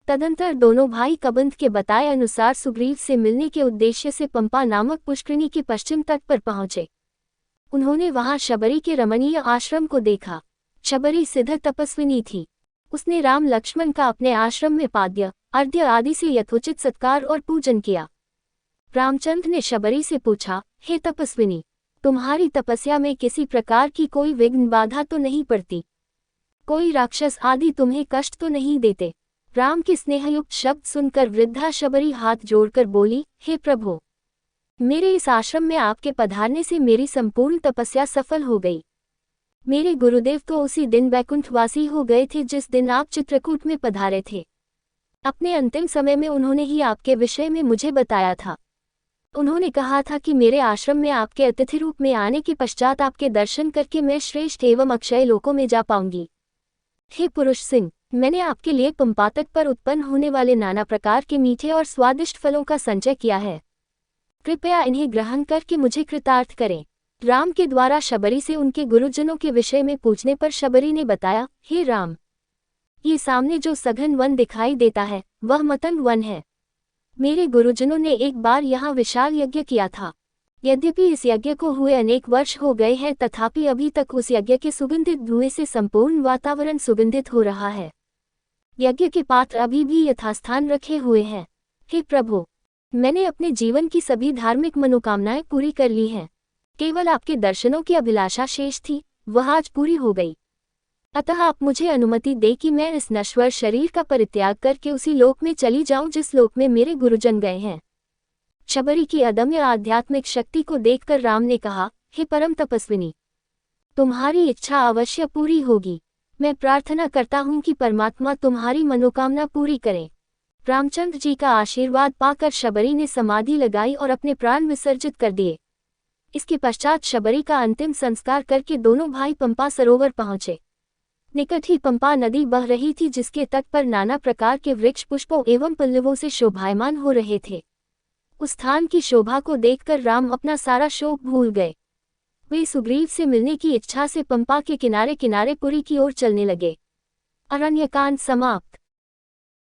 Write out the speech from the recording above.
तदंतर दोनों भाई कबंध के बताए अनुसार सुग्रीव से मिलने के उद्देश्य से पंपा नामक पुष्करिणी के पश्चिम तट पर पहुंचे। उन्होंने वहां शबरी के रमणीय आश्रम को देखा। शबरी सिद्ध तपस्विनी थी। उसने राम लक्ष्मण का अपने आश्रम में पाद्य अर्घ्य आदि से यथोचित सत्कार और पूजन किया। रामचंद्र ने शबरी से पूछा, हे तपस्विनी, तुम्हारी तपस्या में किसी प्रकार की कोई विघ्न बाधा तो नहीं पड़ती? कोई राक्षस आदि तुम्हें कष्ट तो नहीं देते? राम के स्नेहयुक्त शब्द सुनकर वृद्धा शबरी हाथ जोड़कर बोली, हे प्रभु, मेरे इस आश्रम में आपके पधारने से मेरी संपूर्ण तपस्या सफल हो गई। मेरे गुरुदेव तो उसी दिन बैकुंठवासी हो गए थे जिस दिन आप चित्रकूट में पधारे थे। अपने अंतिम समय में उन्होंने ही आपके विषय में मुझे बताया था। उन्होंने कहा था कि मेरे आश्रम में आपके अतिथि रूप में आने के पश्चात आपके दर्शन करके मैं श्रेष्ठ एवं अक्षय लोकों में जा पाऊंगी। हे पुरुष सिंह, मैंने आपके लिए पंपा तट पर उत्पन्न होने वाले नाना प्रकार के मीठे और स्वादिष्ट फलों का संचय किया है। कृपया इन्हें ग्रहण करके मुझे कृतार्थ करें। राम के द्वारा शबरी से उनके गुरुजनों के विषय में पूछने पर शबरी ने बताया, हे राम, ये सामने जो सघन वन दिखाई देता है वह मतंग वन है। मेरे गुरुजनों ने एक बार यहाँ विशाल यज्ञ किया था। यद्यपि इस यज्ञ को हुए अनेक वर्ष हो गए हैं, तथापि अभी तक उस यज्ञ के सुगंधित धुएं से संपूर्ण वातावरण सुगंधित हो रहा है। यज्ञ के पात्र अभी भी यथास्थान रखे हुए हैं। हे प्रभु, मैंने अपने जीवन की सभी धार्मिक मनोकामनाएं पूरी कर ली हैं। केवल आपके दर्शनों की अभिलाषा शेष थी, वह आज पूरी हो गई। अतः आप मुझे अनुमति दे कि मैं इस नश्वर शरीर का परित्याग करके उसी लोक में चली जाऊं जिस लोक में मेरे गुरुजन गए हैं। शबरी की अदम्य आध्यात्मिक शक्ति को देखकर राम ने कहा, हे परम तपस्विनी, तुम्हारी इच्छा अवश्य पूरी होगी। मैं प्रार्थना करता हूं कि परमात्मा तुम्हारी मनोकामना पूरी करे। रामचंद्र जी का आशीर्वाद पाकर शबरी ने समाधि लगाई और अपने प्राण विसर्जित कर दिए। इसके पश्चात शबरी का अंतिम संस्कार करके दोनों भाई पंपा सरोवर पहुंचे। निकट ही पंपा नदी बह रही थी, जिसके तट पर नाना प्रकार के वृक्ष पुष्पों एवं पल्लवों से शोभायमान हो रहे थे। उस स्थान की शोभा को देखकर राम अपना सारा शोक भूल गए। वे सुग्रीव से मिलने की इच्छा से पंपा के किनारे किनारे पुरी की ओर चलने लगे। अरण्यकांड समाप्त।